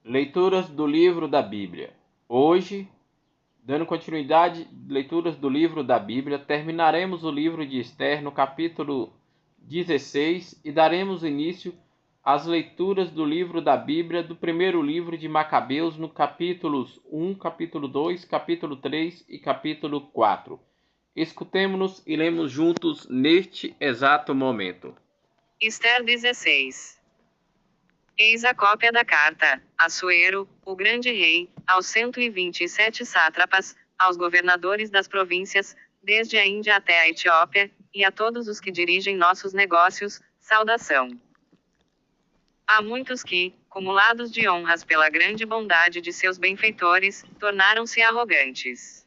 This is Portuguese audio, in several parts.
Leituras do livro da Bíblia. Hoje, dando continuidade leituras do livro da Bíblia, terminaremos o livro de Esther no capítulo 16 e daremos início às leituras do livro da Bíblia do primeiro livro de Macabeus no capítulos 1, capítulo 2, capítulo 3 e capítulo 4. Escutemo-nos e lemos juntos neste exato momento. Esther 16. Eis a cópia da carta, Assuero, o grande rei, aos 127 sátrapas, aos governadores das províncias, desde a Índia até a Etiópia, e a todos os que dirigem nossos negócios, saudação. Há muitos que, cumulados de honras pela grande bondade de seus benfeitores, tornaram-se arrogantes.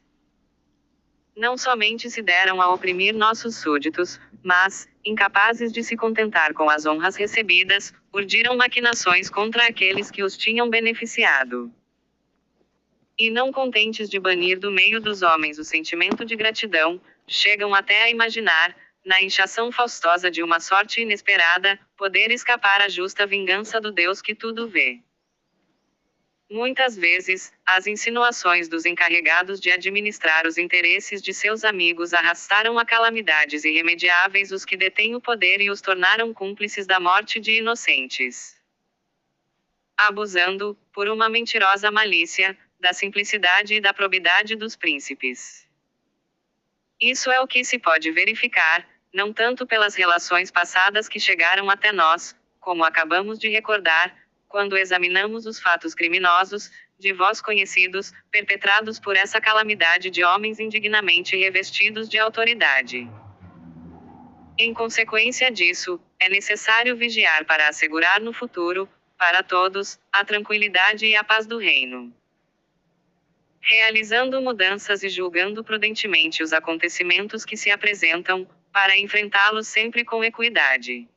Não somente se deram a oprimir nossos súditos, mas, incapazes de se contentar com as honras recebidas, urdiram maquinações contra aqueles que os tinham beneficiado. E não contentes de banir do meio dos homens o sentimento de gratidão, chegam até a imaginar, na inchação faustosa de uma sorte inesperada, poder escapar à justa vingança do Deus que tudo vê. Muitas vezes, as insinuações dos encarregados de administrar os interesses de seus amigos arrastaram a calamidades irremediáveis os que detêm o poder e os tornaram cúmplices da morte de inocentes. Abusando, por uma mentirosa malícia, da simplicidade e da probidade dos príncipes. Isso é o que se pode verificar, não tanto pelas relações passadas que chegaram até nós, como acabamos de recordar, quando examinamos os fatos criminosos, de vós conhecidos, perpetrados por essa calamidade de homens indignamente revestidos de autoridade. Em consequência disso, é necessário vigiar para assegurar no futuro, para todos, a tranquilidade e a paz do reino. Realizando mudanças e julgando prudentemente os acontecimentos que se apresentam, para enfrentá-los sempre com equidade.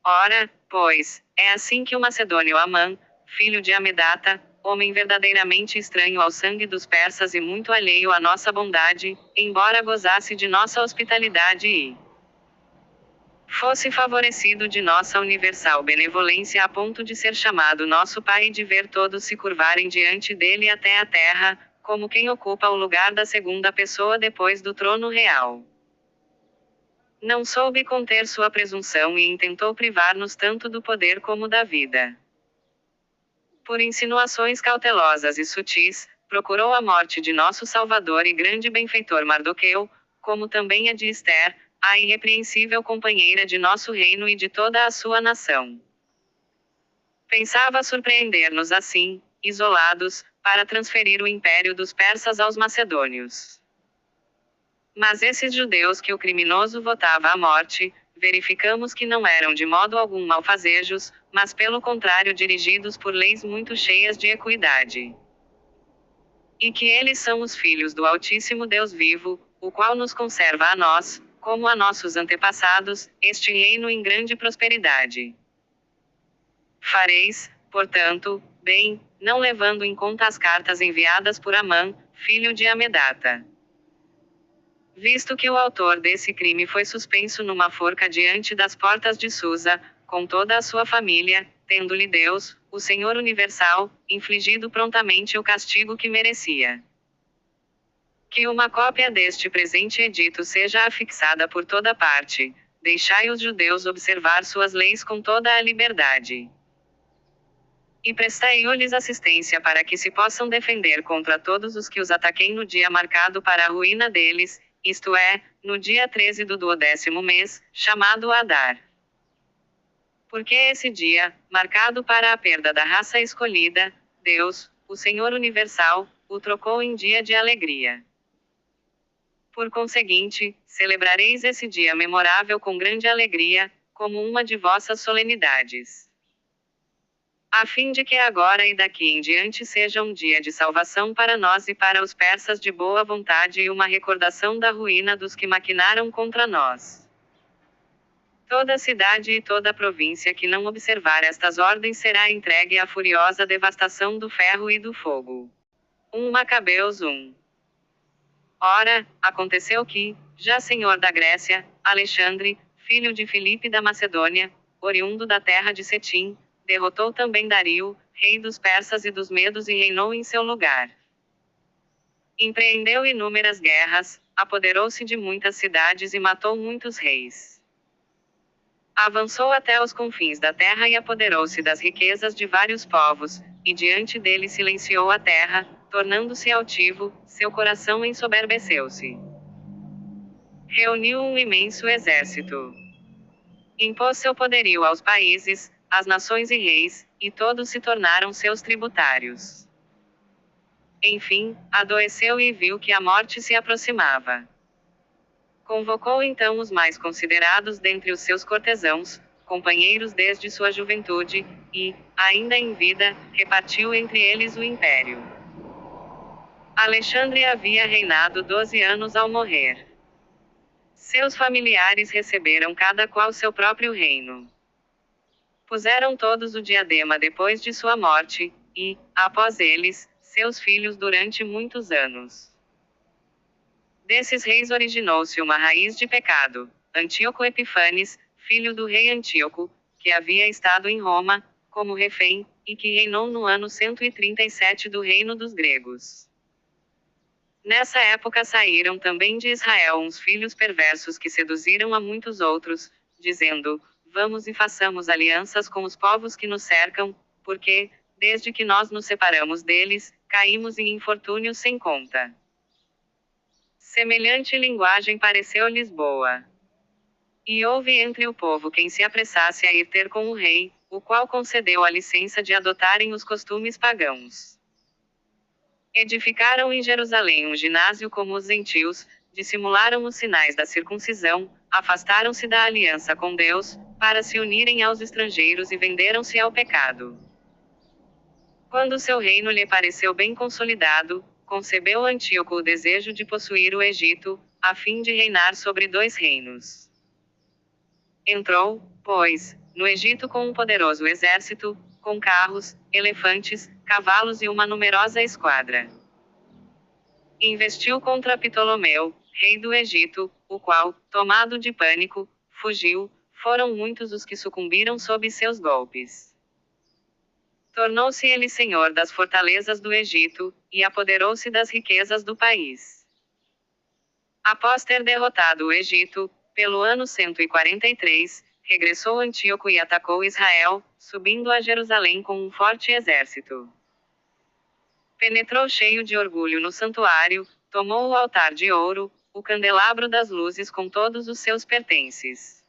Ora, pois, é assim que o macedônio Amã, filho de Amedata, homem verdadeiramente estranho ao sangue dos persas e muito alheio à nossa bondade, embora gozasse de nossa hospitalidade e fosse favorecido de nossa universal benevolência a ponto de ser chamado nosso pai e de ver todos se curvarem diante dele até a terra, como quem ocupa o lugar da segunda pessoa depois do trono real. Não soube conter sua presunção e intentou privar-nos tanto do poder como da vida. Por insinuações cautelosas e sutis, procurou a morte de nosso Salvador e grande benfeitor Mardoqueu, como também a de Esther, a irrepreensível companheira de nosso reino e de toda a sua nação. Pensava surpreender-nos assim, isolados, para transferir o império dos persas aos macedônios. Mas esses judeus que o criminoso votava à morte, verificamos que não eram de modo algum malfazejos, mas pelo contrário dirigidos por leis muito cheias de equidade. E que eles são os filhos do Altíssimo Deus vivo, o qual nos conserva a nós, como a nossos antepassados, este reino em grande prosperidade. Fareis, portanto, bem, não levando em conta as cartas enviadas por Amã, filho de Amedata. Visto que o autor desse crime foi suspenso numa forca diante das portas de Susa, com toda a sua família, tendo-lhe Deus, o Senhor Universal, infligido prontamente o castigo que merecia. Que uma cópia deste presente edito seja afixada por toda parte, deixai os judeus observar suas leis com toda a liberdade. E prestai-lhes assistência para que se possam defender contra todos os que os ataquem no dia marcado para a ruína deles, isto é, no dia 13 do 12º mês, chamado Adar. Porque esse dia, marcado para a perda da raça escolhida, Deus, o Senhor Universal, o trocou em dia de alegria. Por conseguinte, celebrareis esse dia memorável com grande alegria, como uma de vossas solenidades. A fim de que agora e daqui em diante seja um dia de salvação para nós e para os persas de boa vontade e uma recordação da ruína dos que maquinaram contra nós. Toda a cidade e toda a província que não observar estas ordens será entregue à furiosa devastação do ferro e do fogo. 1 Macabeus 1. Ora, aconteceu que, já senhor da Grécia, Alexandre, filho de Filipe da Macedônia, oriundo da terra de Cetim, derrotou também Dario, rei dos persas e dos medos, e reinou em seu lugar. Empreendeu inúmeras guerras, apoderou-se de muitas cidades e matou muitos reis. Avançou até os confins da terra e apoderou-se das riquezas de vários povos, e diante dele silenciou a terra, tornando-se altivo, seu coração ensoberbeceu-se. Reuniu um imenso exército. Impôs seu poderio aos países, às nações e reis, e todos se tornaram seus tributários. Enfim, adoeceu e viu que a morte se aproximava. Convocou então os mais considerados dentre os seus cortesãos, companheiros desde sua juventude, e, ainda em vida, repartiu entre eles o império. Alexandre havia reinado 12 anos ao morrer. Seus familiares receberam cada qual seu próprio reino. Puseram todos o diadema depois de sua morte, e, após eles, seus filhos durante muitos anos. Desses reis originou-se uma raiz de pecado, Antíoco Epifanes, filho do rei Antíoco, que havia estado em Roma, como refém, e que reinou no ano 137 do reino dos gregos. Nessa época saíram também de Israel uns filhos perversos que seduziram a muitos outros, dizendo: vamos e façamos alianças com os povos que nos cercam, porque, desde que nós nos separamos deles, caímos em infortúnios sem conta. Semelhante linguagem pareceu-lhes boa. E houve entre o povo quem se apressasse a ir ter com o rei, o qual concedeu a licença de adotarem os costumes pagãos. Edificaram em Jerusalém um ginásio como os gentios, dissimularam os sinais da circuncisão, afastaram-se da aliança com Deus, para se unirem aos estrangeiros, e venderam-se ao pecado. Quando seu reino lhe pareceu bem consolidado, concebeu Antíoco o desejo de possuir o Egito, a fim de reinar sobre 2 reinos. Entrou, pois, no Egito com um poderoso exército, com carros, elefantes, cavalos e uma numerosa esquadra. Investiu contra Ptolomeu, rei do Egito, o qual, tomado de pânico, fugiu. Foram muitos os que sucumbiram sob seus golpes. Tornou-se ele senhor das fortalezas do Egito, e apoderou-se das riquezas do país. Após ter derrotado o Egito, pelo ano 143, regressou Antíoco e atacou Israel, subindo a Jerusalém com um forte exército. Penetrou cheio de orgulho no santuário, tomou o altar de ouro, o candelabro das luzes com todos os seus pertences.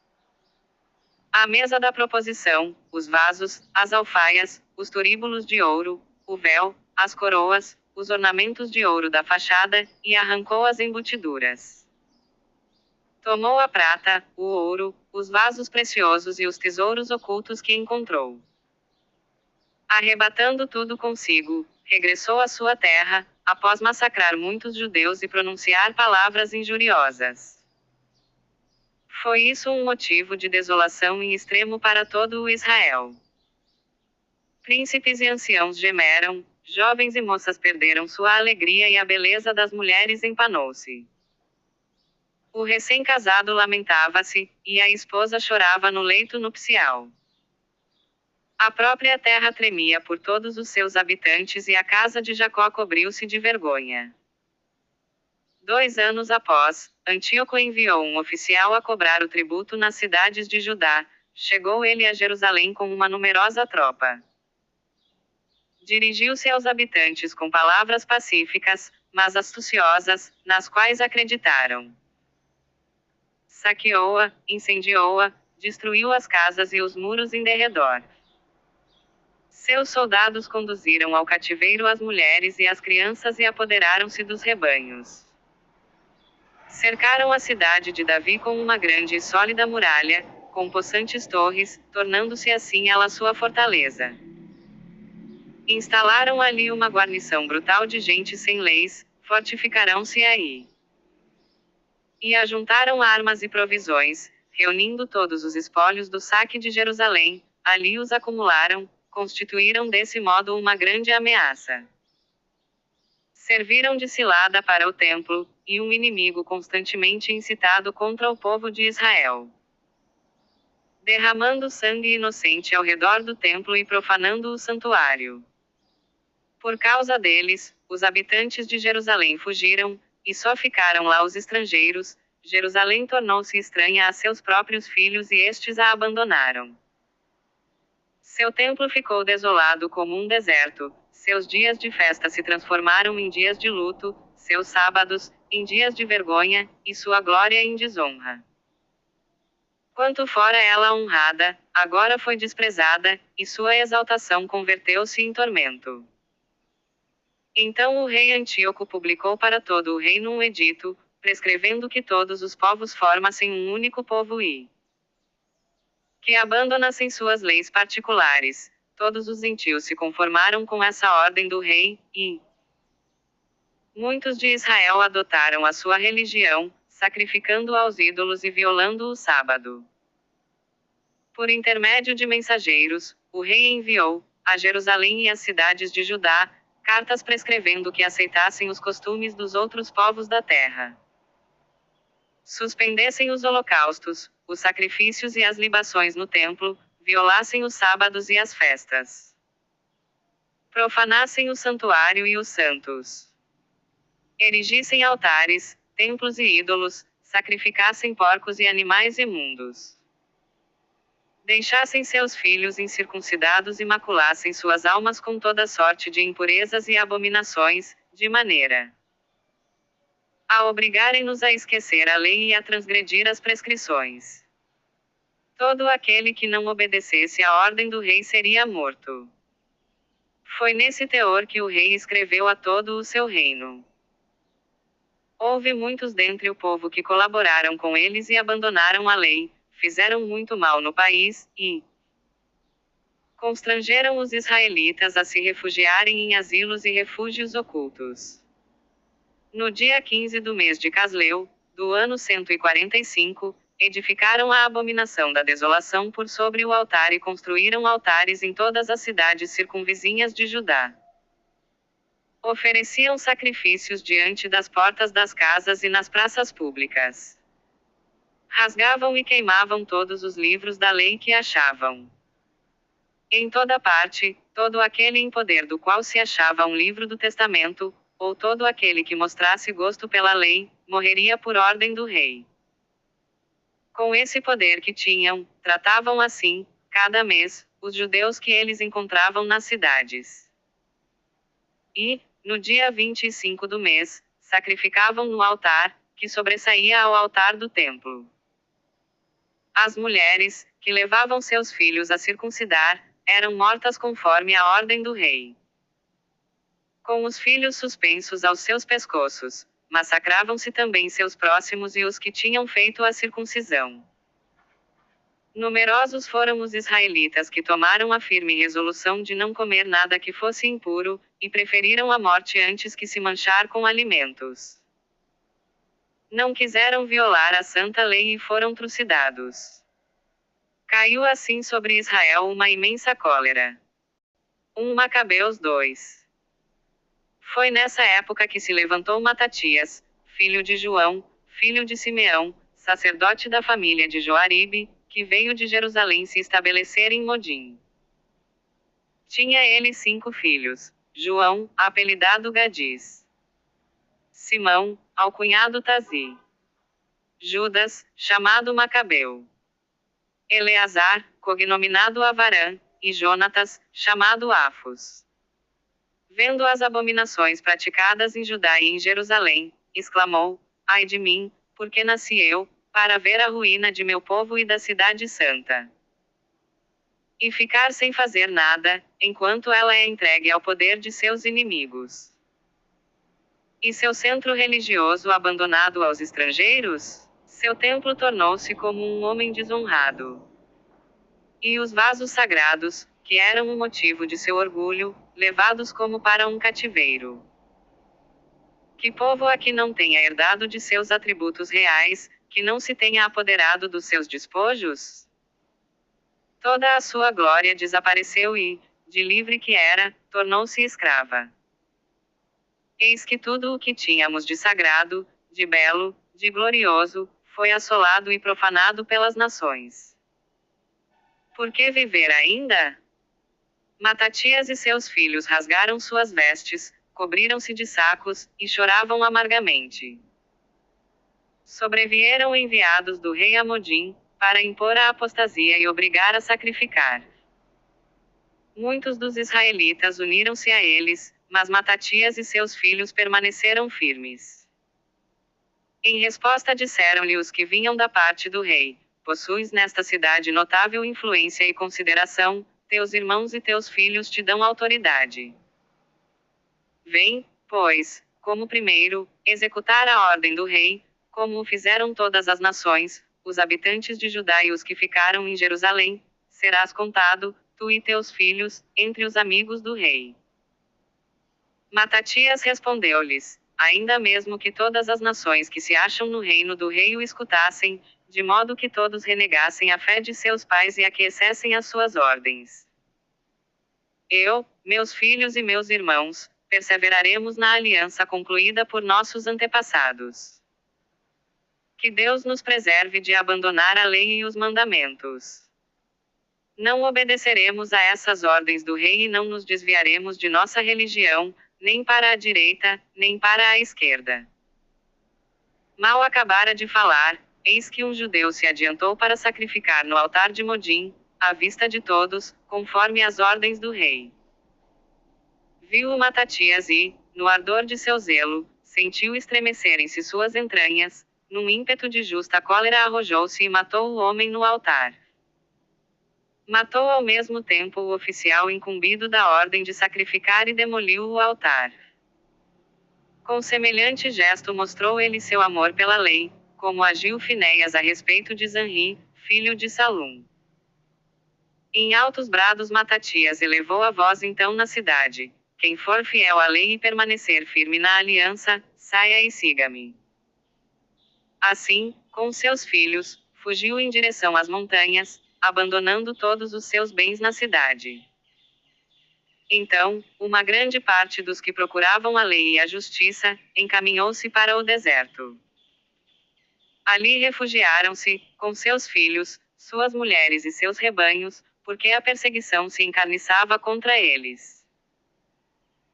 A mesa da proposição, os vasos, as alfaias, os turíbulos de ouro, o véu, as coroas, os ornamentos de ouro da fachada, e arrancou as embutiduras. Tomou a prata, o ouro, os vasos preciosos e os tesouros ocultos que encontrou. Arrebatando tudo consigo, regressou à sua terra, após massacrar muitos judeus e pronunciar palavras injuriosas. Foi isso um motivo de desolação em extremo para todo o Israel. Príncipes e anciãos gemeram, jovens e moças perderam sua alegria e a beleza das mulheres empanou-se. O recém-casado lamentava-se, e a esposa chorava no leito nupcial. A própria terra tremia por todos os seus habitantes e a casa de Jacó cobriu-se de vergonha. 2 anos após, Antíoco enviou um oficial a cobrar o tributo nas cidades de Judá. Chegou ele a Jerusalém com uma numerosa tropa. Dirigiu-se aos habitantes com palavras pacíficas, mas astuciosas, nas quais acreditaram. Saqueou-a, incendiou-a, destruiu as casas e os muros em derredor. Seus soldados conduziram ao cativeiro as mulheres e as crianças e apoderaram-se dos rebanhos. Cercaram a cidade de Davi com uma grande e sólida muralha, com possantes torres, tornando-se assim ela sua fortaleza. Instalaram ali uma guarnição brutal de gente sem leis, fortificarão-se aí. E ajuntaram armas e provisões, reunindo todos os espólios do saque de Jerusalém, ali os acumularam, constituíram desse modo uma grande ameaça. Serviram de cilada para o templo, e um inimigo constantemente incitado contra o povo de Israel. derramando sangue inocente ao redor do templo e profanando o santuário. Por causa deles, os habitantes de Jerusalém fugiram, e só ficaram lá os estrangeiros. Jerusalém tornou-se estranha a seus próprios filhos e estes a abandonaram. Seu templo ficou desolado como um deserto, seus dias de festa se transformaram em dias de luto, seus sábados, em dias de vergonha, e sua glória em desonra. Quanto fora ela honrada, agora foi desprezada, e sua exaltação converteu-se em tormento. Então o rei Antíoco publicou para todo o reino um edito, prescrevendo que todos os povos formassem um único povo e que abandonassem suas leis particulares. Todos os gentios se conformaram com essa ordem do rei, e muitos de Israel adotaram a sua religião, sacrificando aos ídolos e violando o sábado. Por intermédio de mensageiros, o rei enviou, a Jerusalém e às cidades de Judá, cartas prescrevendo que aceitassem os costumes dos outros povos da terra. Suspendessem os holocaustos, os sacrifícios e as libações no templo, violassem os sábados e as festas. Profanassem o santuário e os santos. Erigissem altares, templos e ídolos, sacrificassem porcos e animais imundos. Deixassem seus filhos incircuncidados e maculassem suas almas com toda sorte de impurezas e abominações, de maneira a obrigarem-nos a esquecer a lei e a transgredir as prescrições. Todo aquele que não obedecesse à ordem do rei seria morto. Foi nesse teor que o rei escreveu a todo o seu reino. Houve muitos dentre o povo que colaboraram com eles e abandonaram a lei, fizeram muito mal no país, e constrangeram os israelitas a se refugiarem em asilos e refúgios ocultos. No dia 15 do mês de Casleu, do ano 145, edificaram a abominação da desolação por sobre o altar e construíram altares em todas as cidades circunvizinhas de Judá. Ofereciam sacrifícios diante das portas das casas e nas praças públicas. Rasgavam e queimavam todos os livros da lei que achavam. Em toda parte, todo aquele em poder do qual se achava um livro do testamento, ou todo aquele que mostrasse gosto pela lei, morreria por ordem do rei. Com esse poder que tinham, tratavam assim, cada mês, os judeus que eles encontravam nas cidades. E, no dia 25 do mês, sacrificavam no altar, que sobressaía ao altar do templo. As mulheres, que levavam seus filhos a circuncidar, eram mortas conforme a ordem do rei. Com os filhos suspensos aos seus pescoços, massacravam-se também seus próximos e os que tinham feito a circuncisão. Numerosos foram os israelitas que tomaram a firme resolução de não comer nada que fosse impuro, e preferiram a morte antes que se manchar com alimentos. Não quiseram violar a santa lei e foram trucidados. Caiu assim sobre Israel uma imensa cólera. 1 Macabeus 2. Foi nessa época que se levantou Matatias, filho de João, filho de Simeão, sacerdote da família de Joaribe, que veio de Jerusalém se estabelecer em Modim. Tinha ele 5 filhos: João, apelidado Gadis; Simão, alcunhado Tazi; Judas, chamado Macabeu; Eleazar, cognominado Avarã; e Jonatas, chamado Afos. Vendo as abominações praticadas em Judá e em Jerusalém, exclamou: Ai de mim, porque nasci eu, para ver a ruína de meu povo e da cidade santa. E ficar sem fazer nada, enquanto ela é entregue ao poder de seus inimigos. E seu centro religioso abandonado aos estrangeiros? Seu templo tornou-se como um homem desonrado. E os vasos sagrados, que eram o motivo de seu orgulho, levados como para um cativeiro. Que povo aqui não tenha herdado de seus atributos reais, que não se tenha apoderado dos seus despojos? Toda a sua glória desapareceu e, de livre que era, tornou-se escrava. Eis que tudo o que tínhamos de sagrado, de belo, de glorioso, foi assolado e profanado pelas nações. Por que viver ainda? Matatias e seus filhos rasgaram suas vestes, cobriram-se de sacos, e choravam amargamente. Sobrevieram enviados do rei Amodim, para impor a apostasia e obrigar a sacrificar. Muitos dos israelitas uniram-se a eles, mas Matatias e seus filhos permaneceram firmes. Em resposta disseram-lhe os que vinham da parte do rei: possuis nesta cidade notável influência e consideração, teus irmãos e teus filhos te dão autoridade. Vem, pois, como primeiro, executar a ordem do rei, como o fizeram todas as nações, os habitantes de Judá e os que ficaram em Jerusalém, serás contado, tu e teus filhos, entre os amigos do rei. Matatias respondeu-lhes: ainda mesmo que todas as nações que se acham no reino do rei o escutassem, de modo que todos renegassem a fé de seus pais e aquecessem as suas ordens. Eu, meus filhos e meus irmãos, perseveraremos na aliança concluída por nossos antepassados. Que Deus nos preserve de abandonar a lei e os mandamentos. Não obedeceremos a essas ordens do rei e não nos desviaremos de nossa religião, nem para a direita, nem para a esquerda. Mal acabara de falar, eis que um judeu se adiantou para sacrificar no altar de Modim, à vista de todos, conforme as ordens do rei. Viu-o Matatias e, no ardor de seu zelo, sentiu estremecerem-se suas entranhas, num ímpeto de justa cólera arrojou-se e matou o homem no altar. Matou ao mesmo tempo o oficial incumbido da ordem de sacrificar e demoliu o altar. Com semelhante gesto mostrou ele seu amor pela lei, como agiu Finéias a respeito de Zanri, filho de Salum. Em altos brados Matatias elevou a voz então na cidade: quem for fiel à lei e permanecer firme na aliança, saia e siga-me. Assim, com seus filhos, fugiu em direção às montanhas, abandonando todos os seus bens na cidade. Então, uma grande parte dos que procuravam a lei e a justiça, encaminhou-se para o deserto. Ali refugiaram-se, com seus filhos, suas mulheres e seus rebanhos, porque a perseguição se encarniçava contra eles.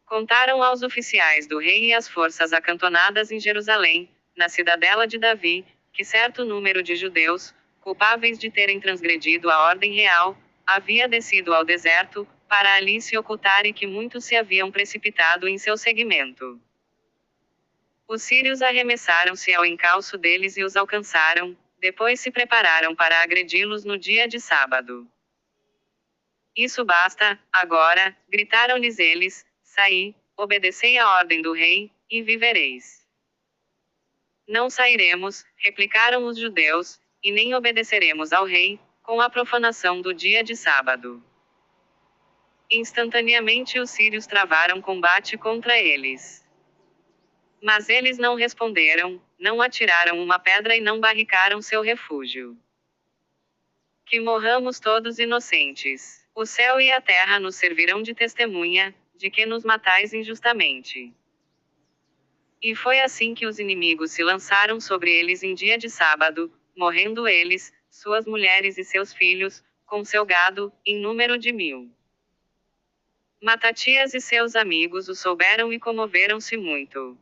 Contaram aos oficiais do rei e às forças acantonadas em Jerusalém, na cidadela de Davi, que certo número de judeus, culpáveis de terem transgredido a ordem real, havia descido ao deserto, para ali se ocultar e que muitos se haviam precipitado em seu seguimento. Os sírios arremessaram-se ao encalço deles e os alcançaram, depois se prepararam para agredi-los no dia de sábado. Isso basta, agora, gritaram-lhes eles, saí, obedecei a ordem do rei, e vivereis. Não sairemos, replicaram os judeus, e nem obedeceremos ao rei, com a profanação do dia de sábado. Instantaneamente os sírios travaram combate contra eles. Mas eles não responderam, não atiraram uma pedra e não barricaram seu refúgio. Que morramos todos inocentes. O céu e a terra nos servirão de testemunha, de que nos matais injustamente. E foi assim que os inimigos se lançaram sobre eles em dia de sábado, morrendo eles, suas mulheres e seus filhos, com seu gado, em número de 1000. Matatias e seus amigos o souberam e comoveram-se muito.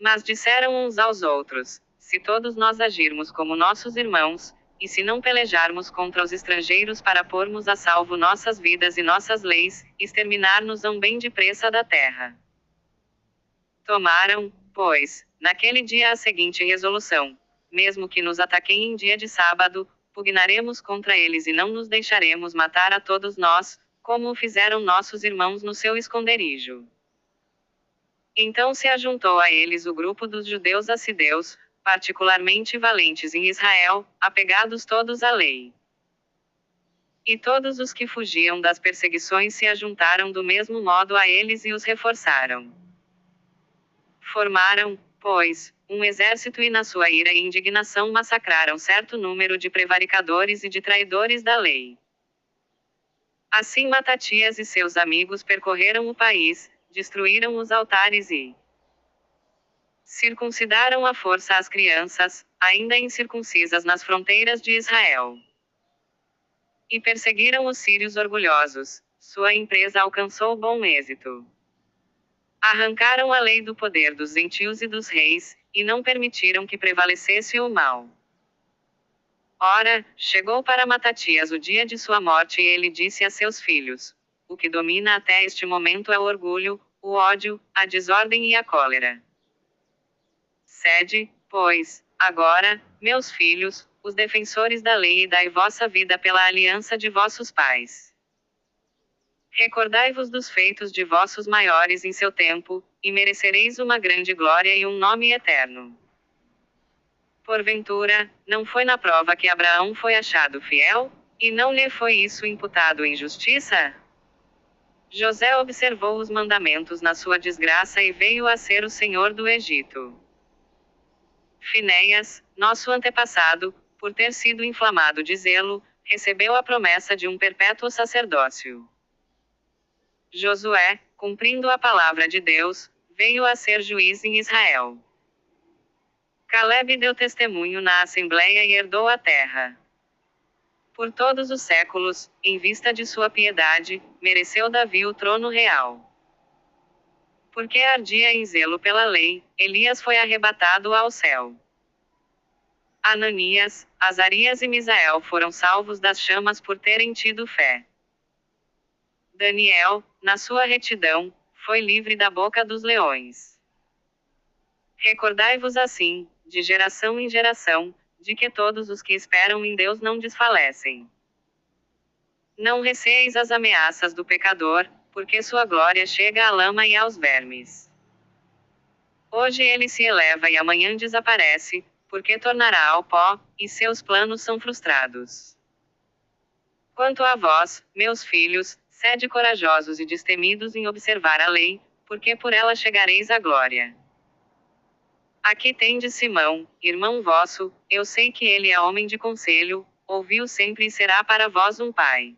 Mas disseram uns aos outros: se todos nós agirmos como nossos irmãos, e se não pelejarmos contra os estrangeiros para pormos a salvo nossas vidas e nossas leis, exterminar-nos-ão bem depressa da terra. Tomaram, pois, naquele dia a seguinte resolução: mesmo que nos ataquem em dia de sábado, pugnaremos contra eles e não nos deixaremos matar a todos nós, como o fizeram nossos irmãos no seu esconderijo. Então se ajuntou a eles o grupo dos judeus assideus, particularmente valentes em Israel, apegados todos à lei. E todos os que fugiam das perseguições se ajuntaram do mesmo modo a eles e os reforçaram. Formaram, pois, um exército e na sua ira e indignação massacraram certo número de prevaricadores e de traidores da lei. Assim Matatias e seus amigos percorreram o país, destruíram os altares e circuncidaram à força as crianças, ainda incircuncisas nas fronteiras de Israel. e perseguiram os sírios orgulhosos. Sua empresa alcançou bom êxito. Arrancaram a lei do poder dos gentios e dos reis, e não permitiram que prevalecesse o mal. Ora, chegou para Matatias o dia de sua morte e ele disse a seus filhos: o que domina até este momento é o orgulho, o ódio, a desordem e a cólera. Sede, pois, agora, meus filhos, os defensores da lei e dai vossa vida pela aliança de vossos pais. Recordai-vos dos feitos de vossos maiores em seu tempo, e merecereis uma grande glória e um nome eterno. Porventura, não foi na prova que Abraão foi achado fiel, e não lhe foi isso imputado em justiça? José observou os mandamentos na sua desgraça e veio a ser o senhor do Egito. Finéias, nosso antepassado, por ter sido inflamado de zelo, recebeu a promessa de um perpétuo sacerdócio. Josué, cumprindo a palavra de Deus, veio a ser juiz em Israel. Calebe deu testemunho na Assembleia e herdou a terra. Por todos os séculos, em vista de sua piedade, mereceu Davi o trono real. Porque ardia em zelo pela lei, Elias foi arrebatado ao céu. Ananias, Azarias e Misael foram salvos das chamas por terem tido fé. Daniel, na sua retidão, foi livre da boca dos leões. Recordai-vos assim, de geração em geração, de que todos os que esperam em Deus não desfalecem. Não receeis as ameaças do pecador, porque sua glória chega à lama e aos vermes. Hoje ele se eleva e amanhã desaparece, porque tornará ao pó, e seus planos são frustrados. Quanto a vós, meus filhos, sede corajosos e destemidos em observar a lei, porque por ela chegareis à glória. Aqui tendes Simão, irmão vosso, eu sei que ele é homem de conselho, ouviu sempre e será para vós um pai.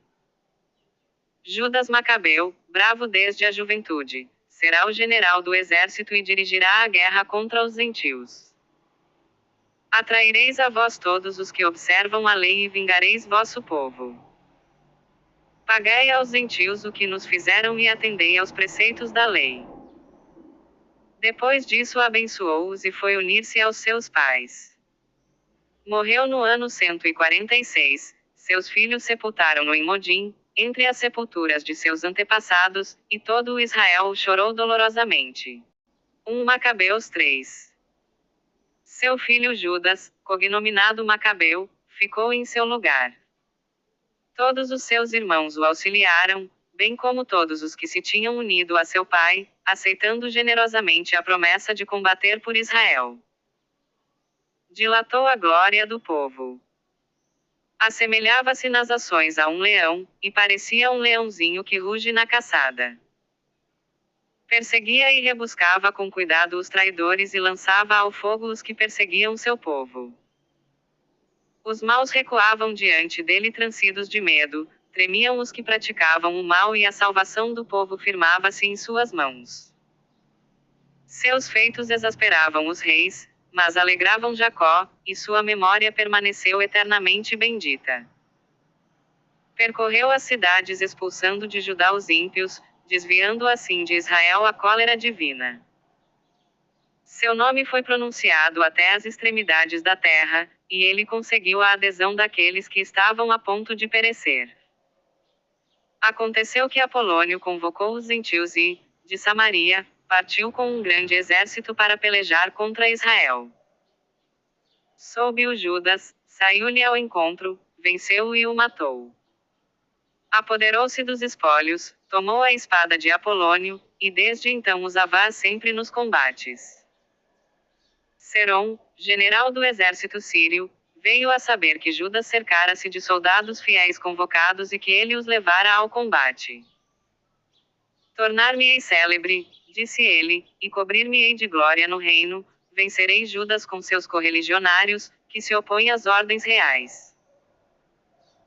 Judas Macabeu, bravo desde a juventude, será o general do exército e dirigirá a guerra contra os gentios. Atraireis a vós todos os que observam a lei e vingareis vosso povo. Pagai aos gentios o que nos fizeram e atendei aos preceitos da lei. Depois disso abençoou-os e foi unir-se aos seus pais. Morreu no ano 146, seus filhos sepultaram-no em Modim, entre as sepulturas de seus antepassados, e todo o Israel o chorou dolorosamente. 1 Macabeus 3. Seu filho Judas, cognominado Macabeu, ficou em seu lugar. Todos os seus irmãos o auxiliaram, bem como todos os que se tinham unido a seu pai, aceitando generosamente a promessa de combater por Israel. Dilatou a glória do povo. Assemelhava-se nas ações a um leão, e parecia um leãozinho que ruge na caçada. Perseguia e rebuscava com cuidado os traidores e lançava ao fogo os que perseguiam seu povo. Os maus recuavam diante dele transidos de medo, tremiam os que praticavam o mal e a salvação do povo firmava-se em suas mãos. Seus feitos exasperavam os reis, mas alegravam Jacó, e sua memória permaneceu eternamente bendita. Percorreu as cidades expulsando de Judá os ímpios, desviando assim de Israel a cólera divina. Seu nome foi pronunciado até as extremidades da terra, e ele conseguiu a adesão daqueles que estavam a ponto de perecer. Aconteceu que Apolônio convocou os gentios e, de Samaria, partiu com um grande exército para pelejar contra Israel. Soube-o Judas, saiu-lhe ao encontro, venceu-o e o matou. Apoderou-se dos espólios, tomou a espada de Apolônio, e desde então usava sempre nos combates. Serom, general do exército sírio, veio a saber que Judas cercara-se de soldados fiéis convocados e que ele os levara ao combate. Tornar-me-ei célebre, disse ele, e cobrir-me-ei de glória no reino, vencerei Judas com seus correligionários, que se opõem às ordens reais.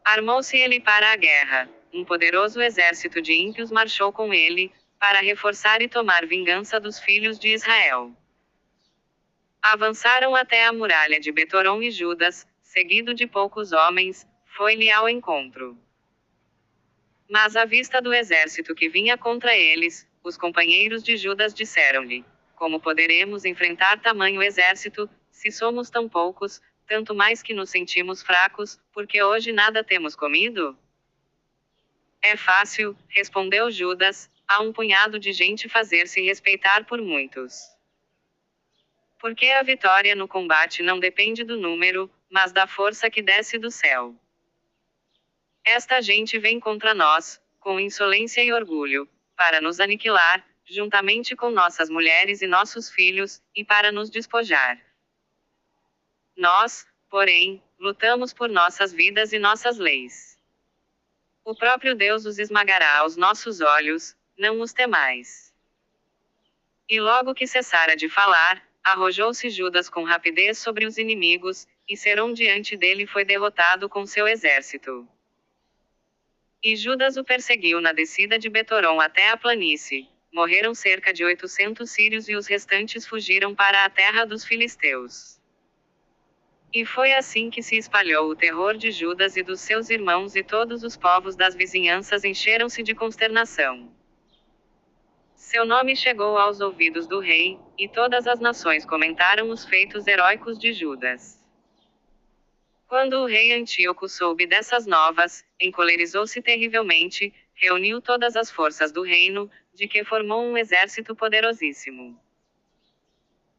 Armou-se ele para a guerra, um poderoso exército de ímpios marchou com ele, para reforçar e tomar vingança dos filhos de Israel. Avançaram até a muralha de Betorom e Judas, seguido de poucos homens, foi-lhe ao encontro. Mas à vista do exército que vinha contra eles, os companheiros de Judas disseram-lhe: Como poderemos enfrentar tamanho exército, se somos tão poucos, tanto mais que nos sentimos fracos, porque hoje nada temos comido? É fácil, respondeu Judas, a um punhado de gente fazer-se respeitar por muitos. Porque a vitória no combate não depende do número, mas da força que desce do céu. Esta gente vem contra nós, com insolência e orgulho, para nos aniquilar, juntamente com nossas mulheres e nossos filhos, e para nos despojar. Nós, porém, lutamos por nossas vidas e nossas leis. O próprio Deus os esmagará aos nossos olhos, não os temais. E logo que cessara de falar, arrojou-se Judas com rapidez sobre os inimigos, e Serão diante dele foi derrotado com seu exército. E Judas o perseguiu na descida de Betorom até a planície. Morreram cerca de 800 sírios e os restantes fugiram para a terra dos filisteus. E foi assim que se espalhou o terror de Judas e dos seus irmãos, e todos os povos das vizinhanças encheram-se de consternação. Seu nome chegou aos ouvidos do rei, e todas as nações comentaram os feitos heróicos de Judas. Quando o rei Antíoco soube dessas novas, encolerizou-se terrivelmente, reuniu todas as forças do reino, de que formou um exército poderosíssimo.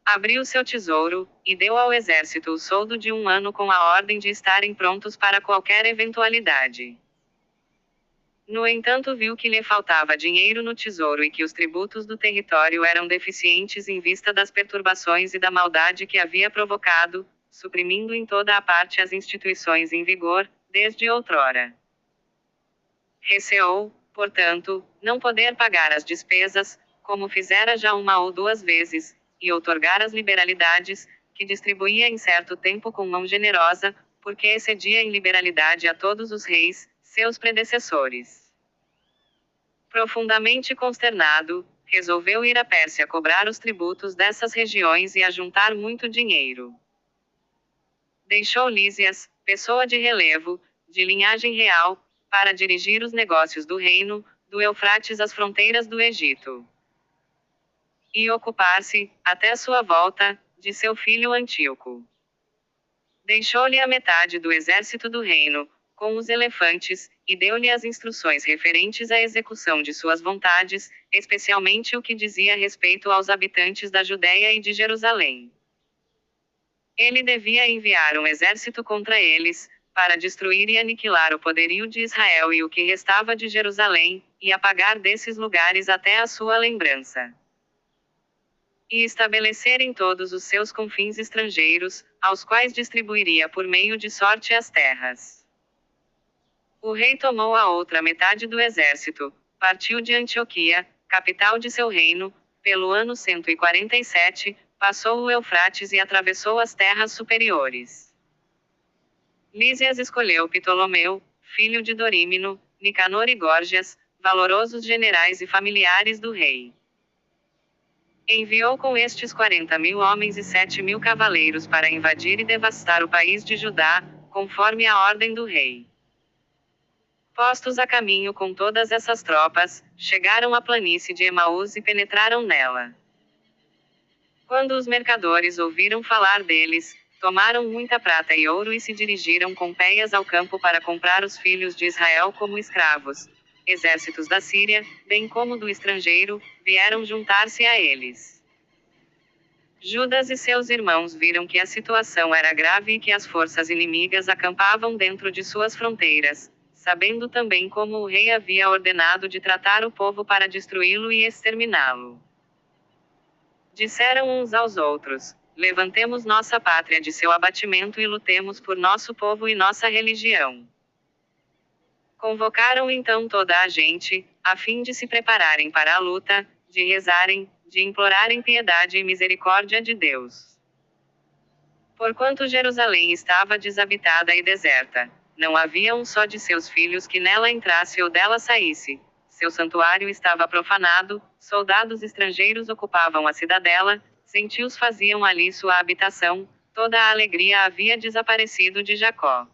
Abriu seu tesouro, e deu ao exército o soldo de 1 ano com a ordem de estarem prontos para qualquer eventualidade. No entanto, viu que lhe faltava dinheiro no tesouro e que os tributos do território eram deficientes em vista das perturbações e da maldade que havia provocado, suprimindo em toda a parte as instituições em vigor, desde outrora. Receou, portanto, não poder pagar as despesas, como fizera já 1 ou 2 vezes, e outorgar as liberalidades, que distribuía em certo tempo com mão generosa, porque excedia em liberalidade a todos os reis, seus predecessores. Profundamente consternado, resolveu ir à Pérsia cobrar os tributos dessas regiões e ajuntar muito dinheiro. Deixou Lísias, pessoa de relevo, de linhagem real, para dirigir os negócios do reino, do Eufrates às fronteiras do Egito. E ocupar-se, até sua volta, de seu filho Antíoco. Deixou-lhe a metade do exército do reino, com os elefantes, e deu-lhe as instruções referentes à execução de suas vontades, especialmente o que dizia respeito aos habitantes da Judéia e de Jerusalém. Ele devia enviar um exército contra eles, para destruir e aniquilar o poderio de Israel e o que restava de Jerusalém, e apagar desses lugares até a sua lembrança. E estabelecer em todos os seus confins estrangeiros, aos quais distribuiria por meio de sorte as terras. O rei tomou a outra metade do exército, partiu de Antioquia, capital de seu reino, pelo ano 147, passou o Eufrates e atravessou as terras superiores. Lísias escolheu Ptolomeu, filho de Dorímino, Nicanor e Górgias, valorosos generais e familiares do rei. Enviou com estes 40.000 homens e 7.000 cavaleiros para invadir e devastar o país de Judá, conforme a ordem do rei. Postos a caminho com todas essas tropas, chegaram à planície de Emaús e penetraram nela. Quando os mercadores ouviram falar deles, tomaram muita prata e ouro e se dirigiram com péias ao campo para comprar os filhos de Israel como escravos. Exércitos da Síria, bem como do estrangeiro, vieram juntar-se a eles. Judas e seus irmãos viram que a situação era grave e que as forças inimigas acampavam dentro de suas fronteiras, sabendo também como o rei havia ordenado de tratar o povo para destruí-lo e exterminá-lo. Disseram uns aos outros: levantemos nossa pátria de seu abatimento e lutemos por nosso povo e nossa religião. Convocaram então toda a gente, a fim de se prepararem para a luta, de rezarem, de implorarem piedade e misericórdia de Deus. Porquanto Jerusalém estava desabitada e deserta, não havia um só de seus filhos que nela entrasse ou dela saísse. Seu santuário estava profanado, soldados estrangeiros ocupavam a cidadela, gentios faziam ali sua habitação, toda a alegria havia desaparecido de Jacó.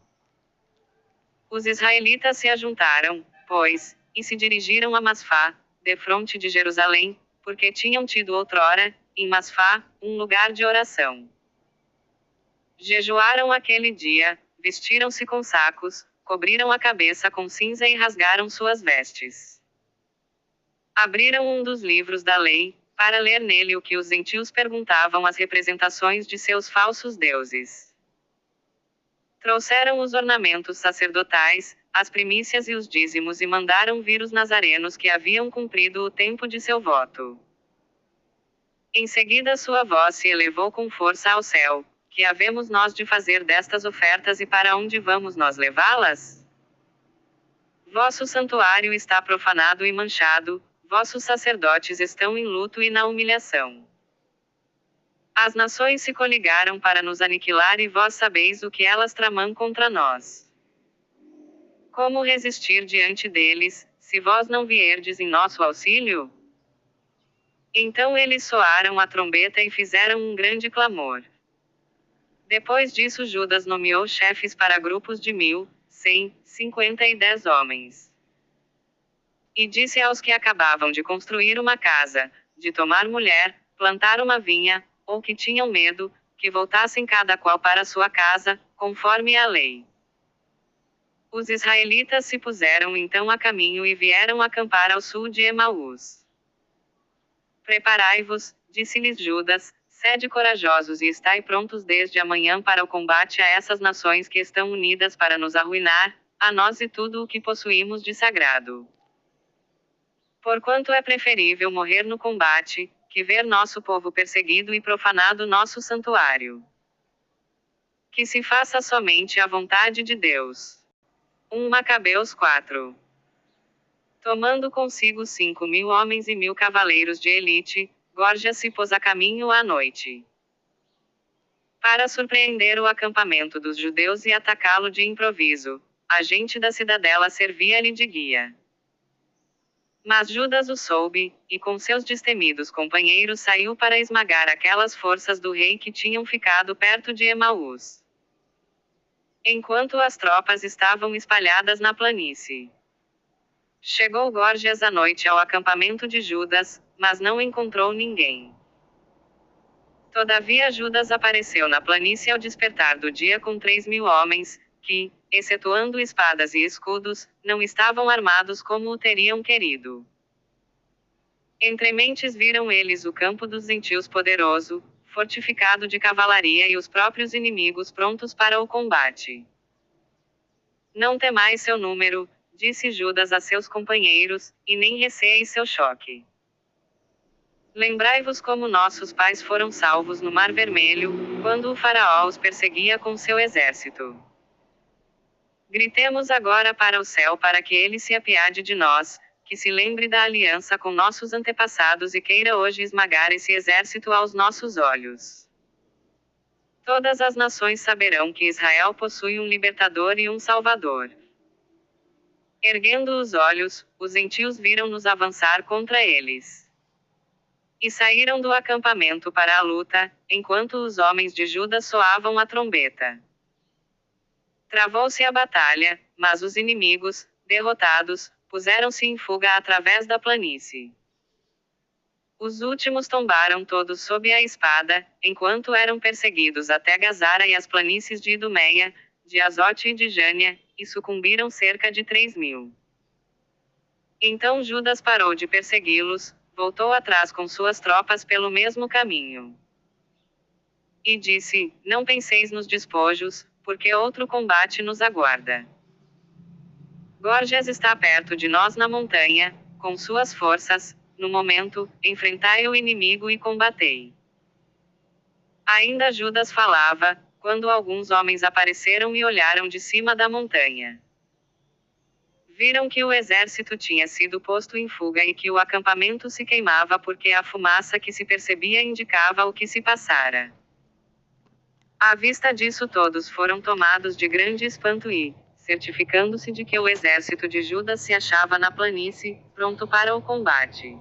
Os israelitas se ajuntaram, pois, e se dirigiram a Masfá, defronte de Jerusalém, porque tinham tido outrora, em Masfá, um lugar de oração. Jejuaram aquele dia, vestiram-se com sacos, cobriram a cabeça com cinza e rasgaram suas vestes. Abriram um dos livros da lei, para ler nele o que os gentios perguntavam às representações de seus falsos deuses. Trouxeram os ornamentos sacerdotais, as primícias e os dízimos e mandaram vir os nazarenos que haviam cumprido o tempo de seu voto. Em seguida sua voz se elevou com força ao céu: que havemos nós de fazer destas ofertas e para onde vamos nós levá-las? Vosso santuário está profanado e manchado, vossos sacerdotes estão em luto e na humilhação. As nações se coligaram para nos aniquilar e vós sabeis o que elas tramam contra nós. Como resistir diante deles, se vós não vierdes em nosso auxílio? Então eles soaram a trombeta e fizeram um grande clamor. Depois disso Judas nomeou chefes para grupos de 1.000, 100, 50 e 10 homens. E disse aos que acabavam de construir uma casa, de tomar mulher, plantar uma vinha, ou que tinham medo, que voltassem cada qual para sua casa, conforme a lei. Os israelitas se puseram então a caminho e vieram acampar ao sul de Emaús. Preparai-vos, disse-lhes Judas, sede corajosos e estai prontos desde amanhã para o combate a essas nações que estão unidas para nos arruinar, a nós e tudo o que possuímos de sagrado. Porquanto é preferível morrer no combate, que ver nosso povo perseguido e profanado nosso santuário. Que se faça somente a vontade de Deus. 1 Macabeus 4. Tomando consigo 5.000 homens e 1.000 cavaleiros de elite, Gorgias se pôs a caminho à noite, para surpreender o acampamento dos judeus e atacá-lo de improviso. A gente da cidadela servia-lhe de guia. Mas Judas o soube, e com seus destemidos companheiros saiu para esmagar aquelas forças do rei que tinham ficado perto de Emaús, enquanto as tropas estavam espalhadas na planície. Chegou Gorgias à noite ao acampamento de Judas, mas não encontrou ninguém. Todavia Judas apareceu na planície ao despertar do dia com 3.000 homens, que, excetuando espadas e escudos, não estavam armados como o teriam querido. Entre mentes viram eles o campo dos gentios poderoso, fortificado de cavalaria e os próprios inimigos prontos para o combate. Não temais seu número, disse Judas a seus companheiros, e nem receeis seu choque. Lembrai-vos como nossos pais foram salvos no Mar Vermelho, quando o faraó os perseguia com seu exército. Gritemos agora para o céu para que ele se apiade de nós, que se lembre da aliança com nossos antepassados e queira hoje esmagar esse exército aos nossos olhos. Todas as nações saberão que Israel possui um libertador e um salvador. Erguendo os olhos, os gentios viram-nos avançar contra eles. E saíram do acampamento para a luta, enquanto os homens de Judá soavam a trombeta. Travou-se a batalha, mas os inimigos, derrotados, puseram-se em fuga através da planície. Os últimos tombaram todos sob a espada, enquanto eram perseguidos até Gazara e as planícies de Idumeia, de Azote e de Jânia, e sucumbiram cerca de 3.000. Então Judas parou de persegui-los, voltou atrás com suas tropas pelo mesmo caminho. E disse: não penseis nos despojos, porque outro combate nos aguarda. Gorgias está perto de nós na montanha, com suas forças. No momento, enfrentai o inimigo e combatei. Ainda Judas falava, quando alguns homens apareceram e olharam de cima da montanha. Viram que o exército tinha sido posto em fuga e que o acampamento se queimava porque a fumaça que se percebia indicava o que se passara. À vista disso todos foram tomados de grande espanto e, certificando-se de que o exército de Judas se achava na planície, pronto para o combate,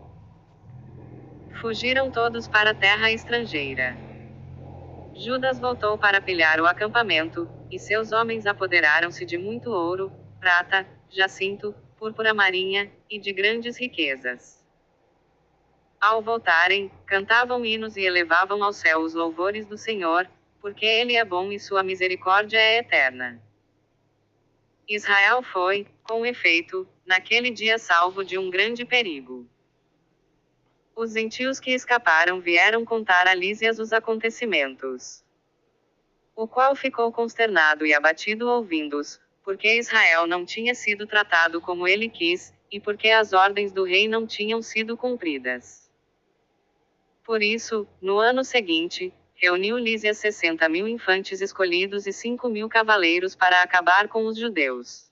fugiram todos para a terra estrangeira. Judas voltou para pilhar o acampamento, e seus homens apoderaram-se de muito ouro, prata, jacinto, púrpura marinha, e de grandes riquezas. Ao voltarem, cantavam hinos e elevavam ao céu os louvores do Senhor, porque Ele é bom e sua misericórdia é eterna. Israel foi, com efeito, naquele dia salvo de um grande perigo. Os gentios que escaparam vieram contar a Lísias os acontecimentos. O qual ficou consternado e abatido ouvindo-os, porque Israel não tinha sido tratado como ele quis, e porque as ordens do rei não tinham sido cumpridas. Por isso, no ano seguinte, reuniu Lísias 60.000 infantes escolhidos e 5.000 cavaleiros para acabar com os judeus.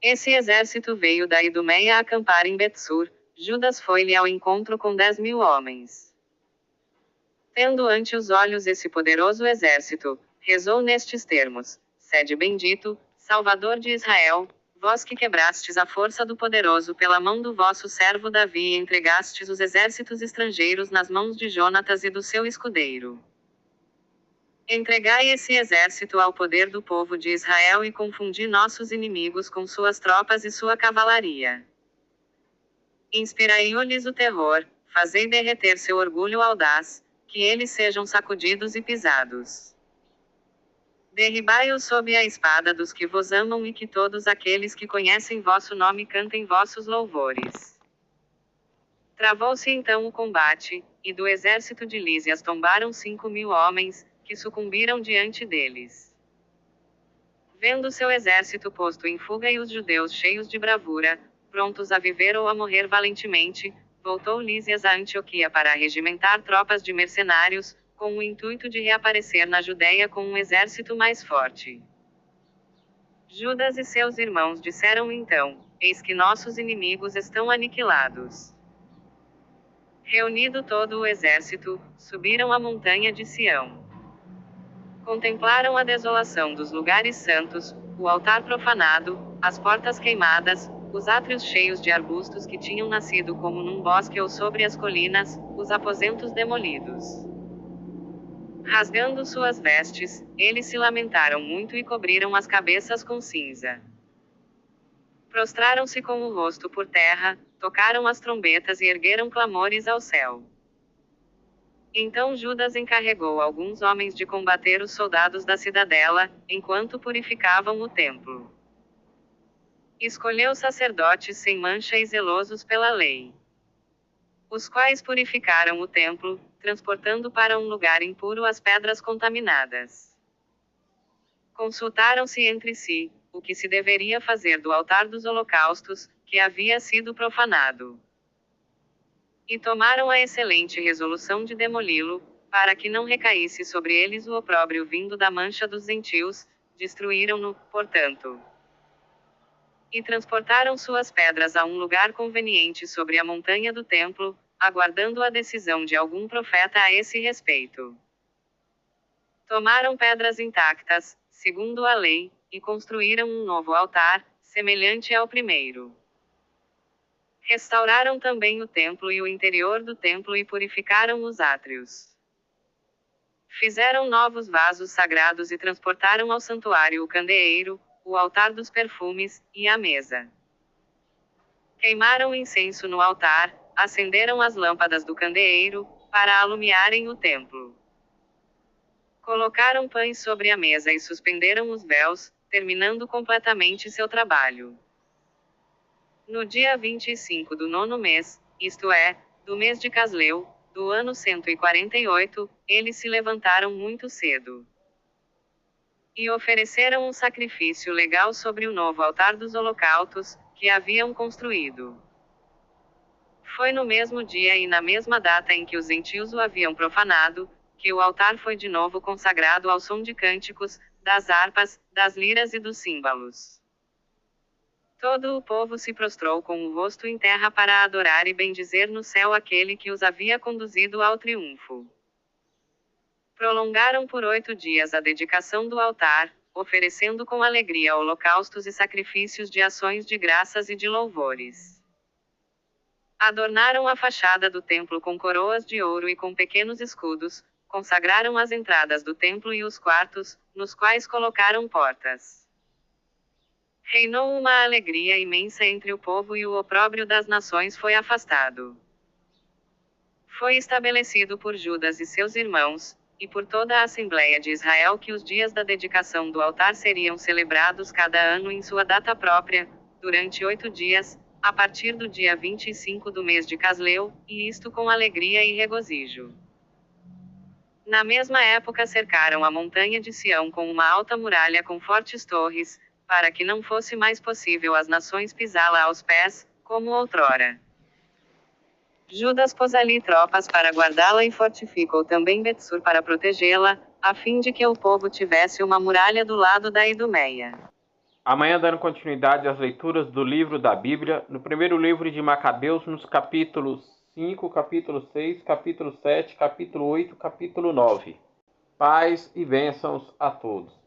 Esse exército veio da Idumeia acampar em Betsur. Judas foi-lhe ao encontro com 10.000 homens. Tendo ante os olhos esse poderoso exército, rezou nestes termos: Sede bendito, Salvador de Israel, vós que quebrastes a força do poderoso pela mão do vosso servo Davi e entregastes os exércitos estrangeiros nas mãos de Jonatas e do seu escudeiro. Entregai esse exército ao poder do povo de Israel e confundi nossos inimigos com suas tropas e sua cavalaria. Inspirai-lhes o terror, fazei derreter seu orgulho audaz, que eles sejam sacudidos e pisados. Derribai-os sob a espada dos que vos amam e que todos aqueles que conhecem vosso nome cantem vossos louvores. Travou-se então o combate, e do exército de Lísias tombaram 5.000 homens, que sucumbiram diante deles. Vendo seu exército posto em fuga e os judeus cheios de bravura, prontos a viver ou a morrer valentemente, voltou Lísias a Antioquia para regimentar tropas de mercenários, com o intuito de reaparecer na Judéia com um exército mais forte. Judas e seus irmãos disseram então: Eis que nossos inimigos estão aniquilados. Reunido todo o exército, subiram a montanha de Sião. Contemplaram a desolação dos lugares santos, o altar profanado, as portas queimadas, os átrios cheios de arbustos que tinham nascido como num bosque ou sobre as colinas, os aposentos demolidos. Rasgando suas vestes, eles se lamentaram muito e cobriram as cabeças com cinza. Prostraram-se com o rosto por terra, tocaram as trombetas e ergueram clamores ao céu. Então Judas encarregou alguns homens de combater os soldados da cidadela, enquanto purificavam o templo. Escolheu sacerdotes sem mancha e zelosos pela lei, os quais purificaram o templo, transportando para um lugar impuro as pedras contaminadas. Consultaram-se entre si, o que se deveria fazer do altar dos holocaustos, que havia sido profanado. E tomaram a excelente resolução de demoli-lo, para que não recaísse sobre eles o opróbrio vindo da mancha dos gentios, destruíram-no, portanto. E transportaram suas pedras a um lugar conveniente sobre a montanha do templo, aguardando a decisão de algum profeta a esse respeito. Tomaram pedras intactas, segundo a lei, e construíram um novo altar, semelhante ao primeiro. Restauraram também o templo e o interior do templo e purificaram os átrios. Fizeram novos vasos sagrados e transportaram ao santuário o candeeiro, o altar dos perfumes, e a mesa. Queimaram incenso no altar, acenderam as lâmpadas do candeeiro, para alumiarem o templo. Colocaram pães sobre a mesa e suspenderam os véus, terminando completamente seu trabalho. No dia 25 do 9º mês, isto é, do mês de Casleu, do ano 148, eles se levantaram muito cedo. E ofereceram um sacrifício legal sobre o novo altar dos holocaustos, que haviam construído. Foi no mesmo dia e na mesma data em que os gentios o haviam profanado, que o altar foi de novo consagrado ao som de cânticos, das harpas, das liras e dos símbolos. Todo o povo se prostrou com o rosto em terra para adorar e bendizer no céu aquele que os havia conduzido ao triunfo. Prolongaram por 8 dias a dedicação do altar, oferecendo com alegria holocaustos e sacrifícios de ações de graças e de louvores. Adornaram a fachada do templo com coroas de ouro e com pequenos escudos, consagraram as entradas do templo e os quartos, nos quais colocaram portas. Reinou uma alegria imensa entre o povo e o opróbrio das nações foi afastado. Foi estabelecido por Judas e seus irmãos, e por toda a Assembleia de Israel que os dias da dedicação do altar seriam celebrados cada ano em sua data própria, durante 8 dias, a partir do dia 25 do mês de Casleu, e isto com alegria e regozijo. Na mesma época cercaram a montanha de Sião com uma alta muralha com fortes torres, para que não fosse mais possível às nações pisá-la aos pés, como outrora. Judas pôs ali tropas para guardá-la e fortificou também Betsur para protegê-la, a fim de que o povo tivesse uma muralha do lado da Idumeia. Amanhã, dando continuidade às leituras do livro da Bíblia, no primeiro livro de Macabeus, nos capítulos 5, capítulo 6, capítulo 7, capítulo 8, capítulo 9. Paz e bênçãos a todos.